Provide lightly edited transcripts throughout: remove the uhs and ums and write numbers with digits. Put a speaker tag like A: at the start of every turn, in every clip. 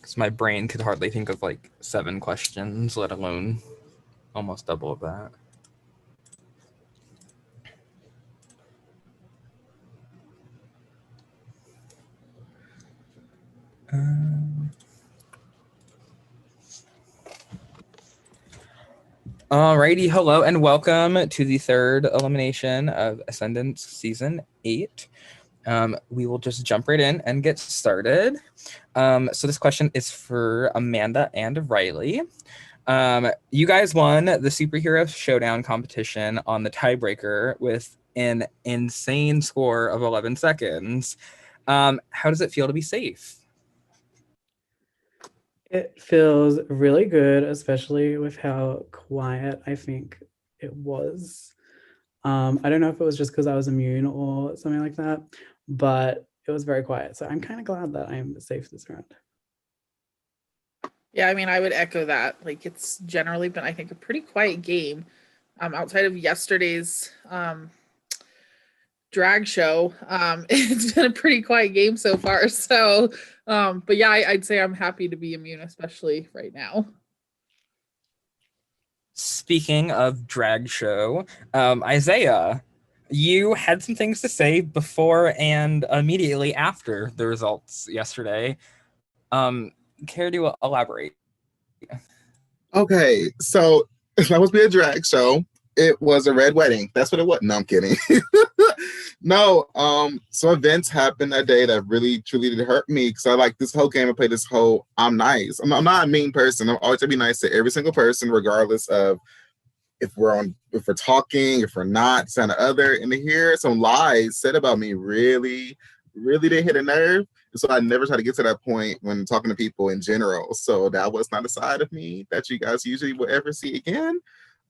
A: because my brain could hardly think of like 7 questions, let alone almost double of that. Alrighty, hello and welcome to the third elimination of Ascendance Season 8. We will just jump right in and get started. So this question is for Amanda and Riley. You guys won the Superhero Showdown competition on the tiebreaker with an insane score of 11 seconds. How does it feel to be safe?
B: It feels really good, especially with how quiet I think it was. I don't know if it was just because I was immune or something like that, but it was very quiet. So I'm kind of glad that I'm safe this round.
C: Yeah, I mean, I would echo that. Like, it's generally been, I think, a pretty quiet game. Outside of yesterday's drag show, it's been a pretty quiet game so far. So, but yeah, I'd say I'm happy to be immune, especially right now.
A: Speaking of drag show, Isaiah, you had some things to say before and immediately after the results yesterday. Care to elaborate?
D: Okay, so it's supposed to be a drag show. It was a red wedding. That's what it was. No, I'm kidding. No, so events happened that day that really truly did hurt me because I like this whole game. I play this whole I'm nice. I'm not a mean person. I'm always gonna be nice to every single person, regardless of if we're talking, if we're not, this and the other. And to hear some lies said about me really did hit a nerve. So I never try to get to that point when talking to people in general. So that was not a side of me that you guys usually will ever see again.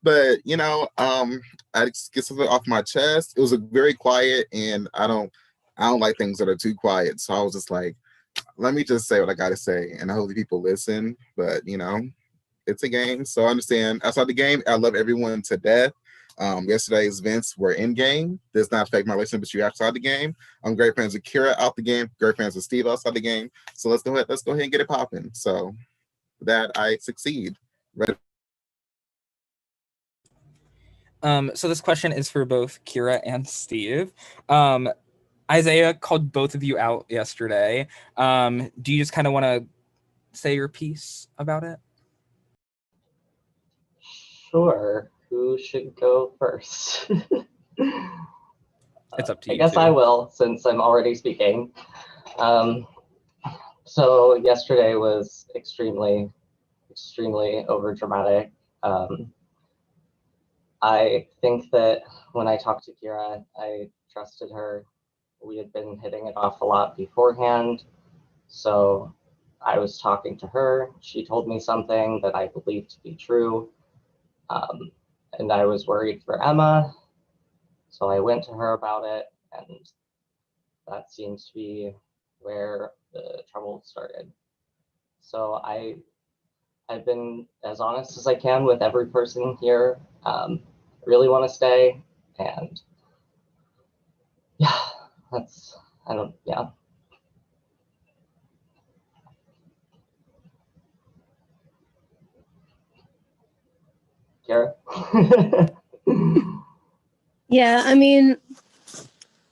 D: But I just get something off my chest. It was a very quiet, and I don't like things that are too quiet. So I was just like, let me just say what I gotta say, and I hope people listen. But it's a game, so I understand. Outside the game, I love everyone to death. Yesterday's events were in game. Does not affect my relationship with you outside the game. I'm great friends with Kira out the game. Great friends with Steve outside the game. So let's go ahead and get it popping. So that I succeed. Ready?
A: So this question is for both Kira and Steve. Isaiah called both of you out yesterday. Do you just kind of want to say your piece about it?
E: Sure. Who should go first?
A: It's up to you.
E: I guess I will, since I'm already speaking. So yesterday was extremely overdramatic. I think that when I talked to Kira, I trusted her. We had been hitting it off a lot beforehand. So I was talking to her. She told me something that I believed to be true. And I was worried for Emma. So I went to her about it, and that seems to be where the trouble started. So I've been as honest as I can with every person here. I really want to stay, and yeah, yeah. Kara?
F: Yeah, I mean,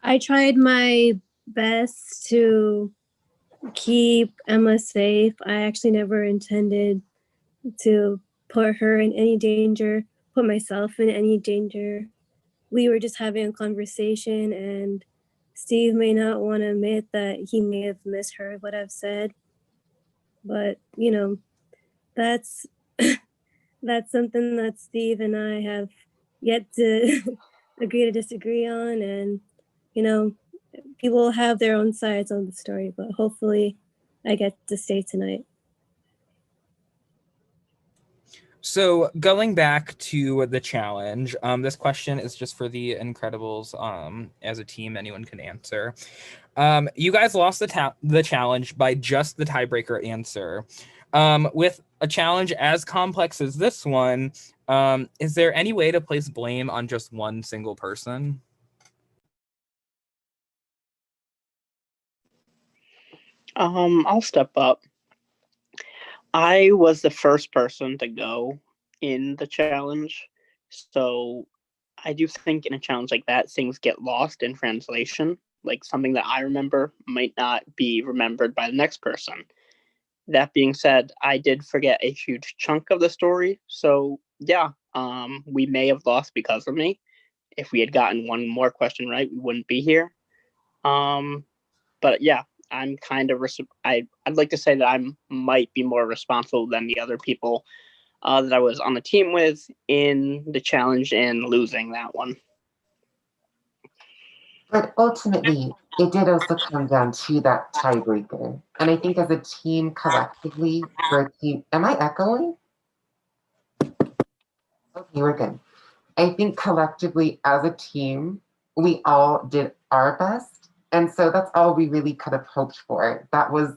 F: I tried my best to keep Emma safe. I actually never intended to put her in any danger, put myself in any danger. We were just having a conversation, and Steve may not want to admit that he may have misheard what I've said. But, that's that's something that Steve and I have yet to agree to disagree on. And, people have their own sides on the story, but hopefully I get to stay tonight.
A: So going back to the challenge, this question is just for the Incredibles. As a team, anyone can answer. You guys lost the challenge by just the tiebreaker answer. With a challenge as complex as this one, is there any way to place blame on just one single person?
G: I'll step up. I was the first person to go in the challenge. So I do think in a challenge like that, things get lost in translation. Like something that I remember might not be remembered by the next person. That being said, I did forget a huge chunk of the story. So yeah, we may have lost because of me. If we had gotten one more question right, we wouldn't be here. Um, but yeah, I'm kind of I'd like to say that I might be more responsible than the other people that I was on the team with in the challenge and losing that one.
H: But ultimately, it did also come down to that tiebreaker. And I think as a team collectively, for a team, am I echoing? Okay, we're good. I think collectively as a team, we all did our best. And so that's all we really could have hoped for. That was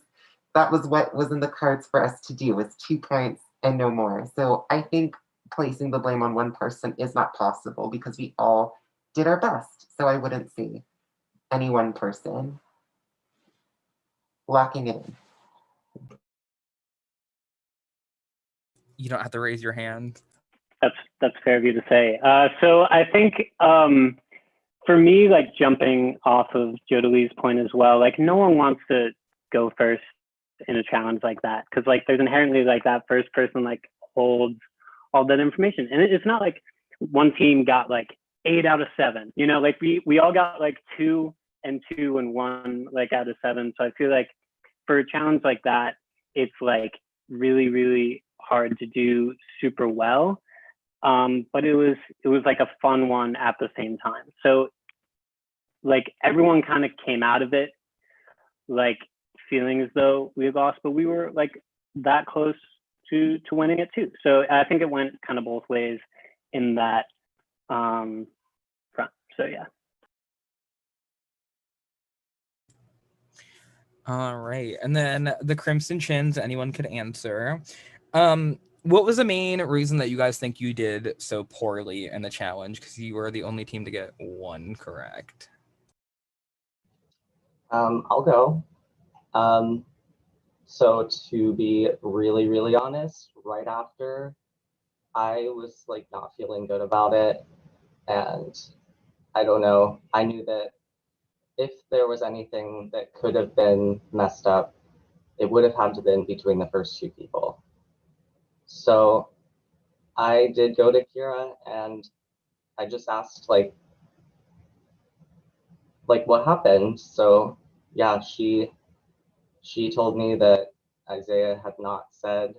H: what was in the cards for us to do, was 2 points and no more. So I think placing the blame on one person is not possible because we all did our best. So I wouldn't say any one person locking it in.
A: You don't have to raise your hand.
I: That's fair of you to say. So I think for me, like jumping off of Jodeli's point as well, like no one wants to go first in a challenge like that because like there's inherently like that first person like holds all that information, and it's not like one team got like 8 out of 7. You know, like we all got like 2 and 2 and 1 like out of 7. So I feel like for a challenge like that, it's like really hard to do super well. But it was like a fun one at the same time. So like everyone kind of came out of it like feeling as though we had lost, but we were like that close to winning it too. So I think it went kind of both ways in that front. So yeah.
A: All right. And then the Crimson Chins, anyone could answer. What was the main reason that you guys think you did so poorly in the challenge? Because you were the only team to get 1 correct.
E: I'll go. So to be really honest, right after, I was like not feeling good about it. And I don't know, I knew that if there was anything that could have been messed up, it would have had to been between the first 2 people. So I did go to Kira and I just asked like what happened. So yeah, she told me that Isaiah had not said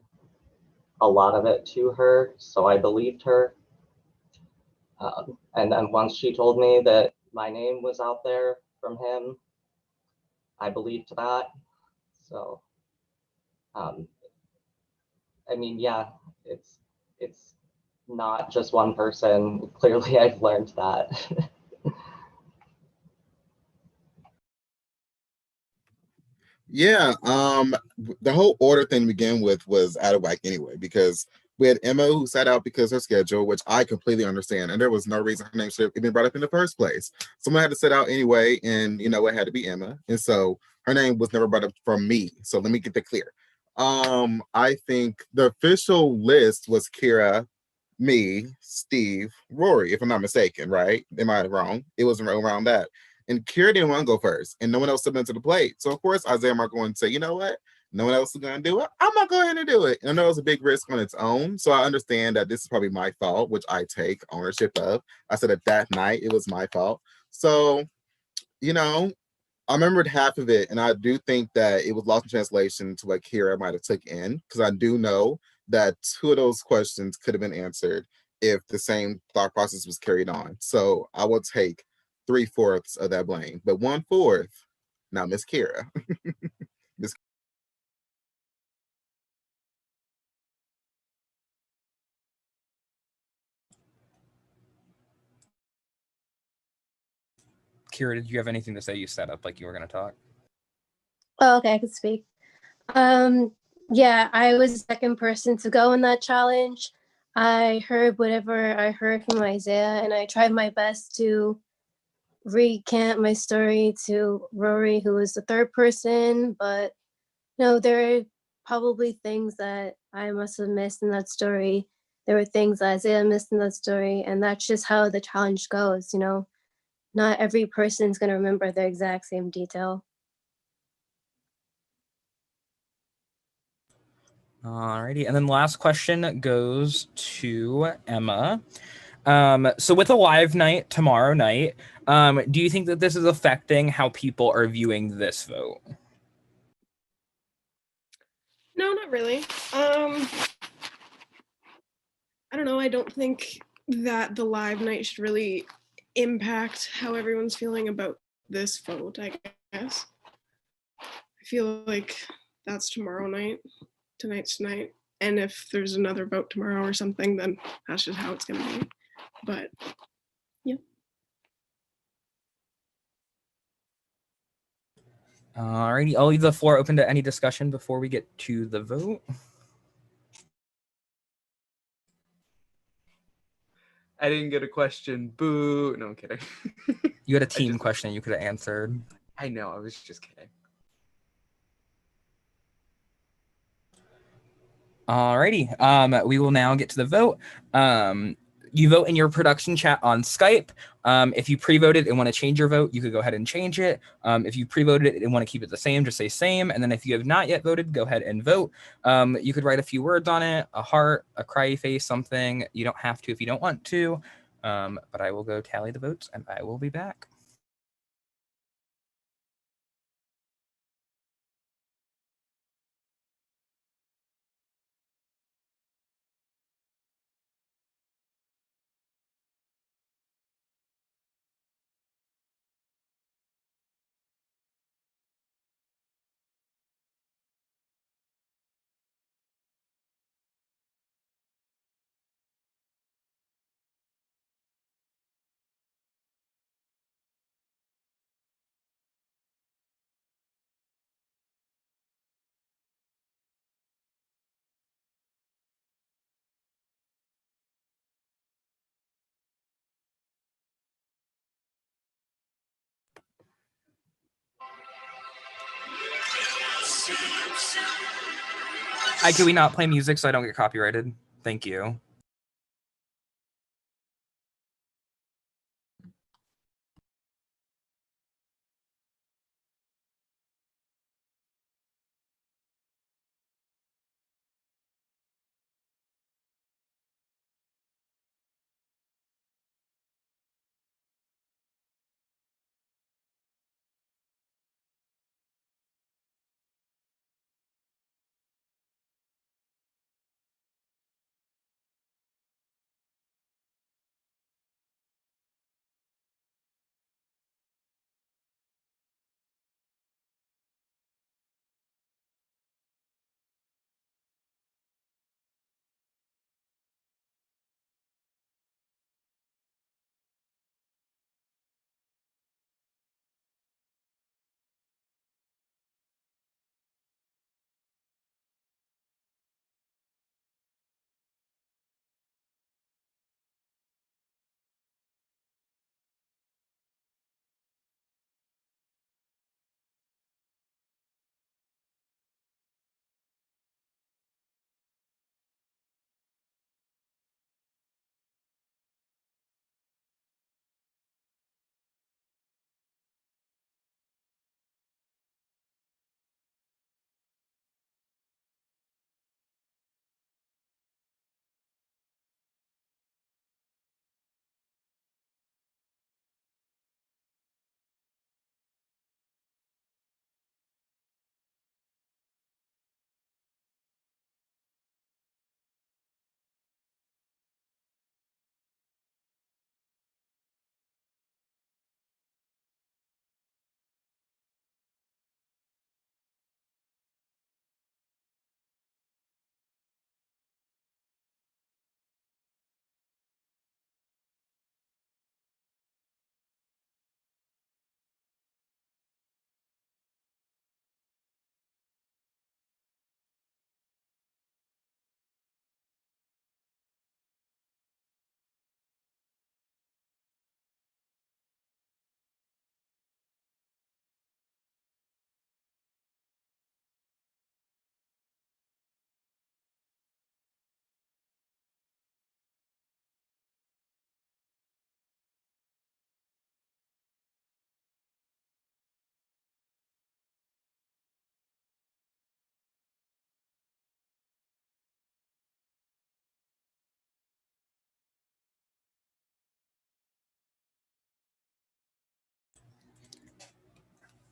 E: a lot of it to her, so I believed her. And then once she told me that my name was out there from him, I believed that. So, I mean, yeah, it's not just one person. Clearly, I've learned that.
D: Yeah, the whole order thing to begin with was out of whack anyway, because we had Emma who sat out because her schedule, which I completely understand, and there was no reason her name should have been brought up in the first place. Someone had to sit out anyway, and you know it had to be Emma, and so her name was never brought up from me. So let me get that clear. I think the official list was Kira, me, Steve, Rory, if I'm not mistaken, right? Am I wrong? It was around that. And Kira didn't want to go first, and no one else stepped into the plate. So of course Isaiah Mark going to say, you know what? No one else is going to do it. I'm not going to do it. And I know it was a big risk on its own. So I understand that this is probably my fault, which I take ownership of. I said that night it was my fault. So, you know, I remembered half of it, and I do think that it was lost in translation to what Kira might have took in, because I do know that 2 of those questions could have been answered if the same thought process was carried on. So I will take 3/4 of that blame, but 1/4, now Miss Kira. Miss
A: Kira, did you have anything to say? You set up like you were going to talk.
F: Oh, okay, I can speak. Yeah, I was the second person to go in that challenge. I heard whatever I heard from Isaiah, and I tried my best to recant my story to Rory, who was the third person. But no, there are probably things that I must have missed in that story. There were things that Isaiah missed in that story, and that's just how the challenge goes, you know. Not every person's going to remember the exact same detail.
A: Alrighty, and then last question goes to Emma. So with a live night tomorrow night, do you think that this is affecting how people are viewing this vote?
J: No, not really. I don't know. I don't think that the live night should really impact how everyone's feeling about this vote, I guess. I feel like that's tomorrow night. Tonight's tonight. And if there's another vote tomorrow or something, then that's just how it's going to be. But yeah.
A: Alrighty, I'll leave the floor open to any discussion before we get to the vote.
K: I didn't get a question. Boo. No, I'm kidding.
A: You had a team question you could have answered.
K: I know. I was just kidding.
A: Alrighty. We will now get to the vote. You vote in your production chat on Skype. If you pre-voted and want to change your vote, you could go ahead and change it. If you pre-voted and want to keep it the same, just say same. And then if you have not yet voted, go ahead and vote. You could write a few words on it, a heart, a cry face, something. You don't have to if you don't want to. But I will go tally the votes and I will be back. Can we not play music so I don't get copyrighted? Thank you.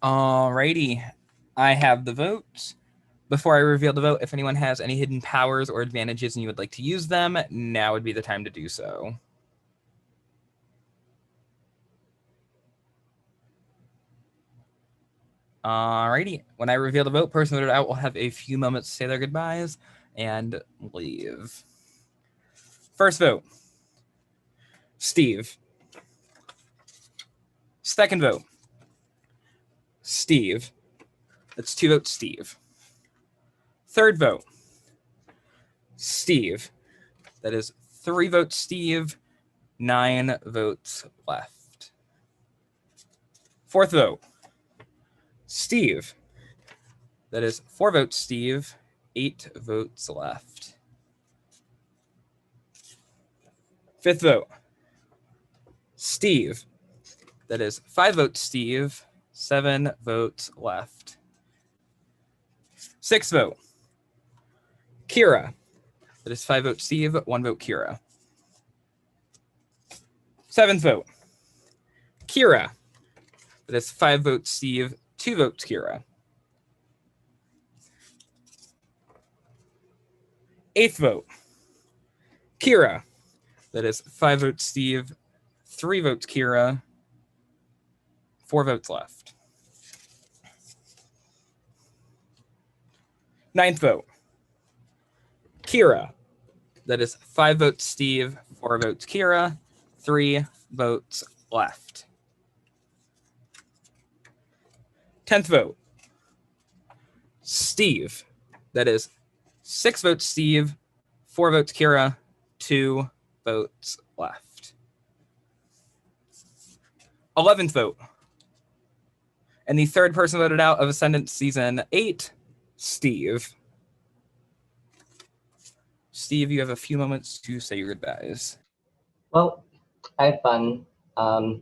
A: Alrighty, I have the vote. Before I reveal the vote, if anyone has any hidden powers or advantages and you would like to use them, now would be the time to do so. Alrighty, when I reveal the vote, person voted out will have a few moments to say their goodbyes and leave. First vote, Steve. Second vote, Steve. That's 2 votes, Steve. Third vote, Steve. That is 3 votes, Steve. 9 votes left. Fourth vote, Steve. That is 4 votes, Steve. 8 votes left. Fifth vote, Steve. That is 5 votes, Steve. 7 votes left. Sixth vote, Kira. That is 5 votes, Steve. 1 vote, Kira. Seventh vote, Kira. That is 5 votes, Steve. 2 votes, Kira. Eighth vote, Kira. That is 5 votes, Steve. 3 votes, Kira. 4 votes left. Ninth vote, Kira. That is 5 votes, Steve. 4 votes, Kira. 3 votes left. 10th vote, Steve. That is 6 votes, Steve. 4 votes, Kira. 2 votes left. 11th vote, and the third person voted out of Ascendance Season 8, Steve. Steve, you have a few moments to say your goodbyes.
E: Well, I had fun. For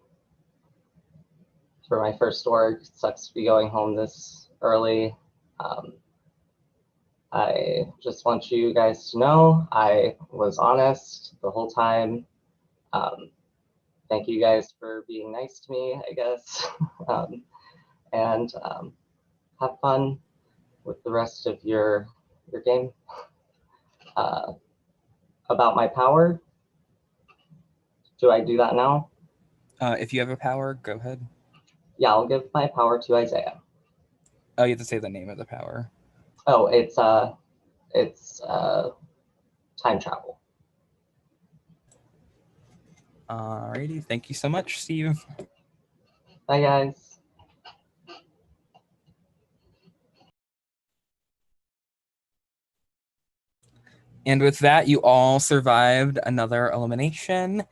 E: my first org, it sucks to be going home this early. I just want you guys to know I was honest the whole time. Thank you guys for being nice to me, I guess. And have fun with the rest of your game. About my power, do I do that now?
A: If you have a power, go ahead.
E: Yeah, I'll give my power to Isaiah.
A: Oh, you have to say the name of the power.
E: Oh, it's time travel.
A: Alrighty, thank you so much, Steve.
E: Bye, guys.
A: And with that, you all survived another elimination.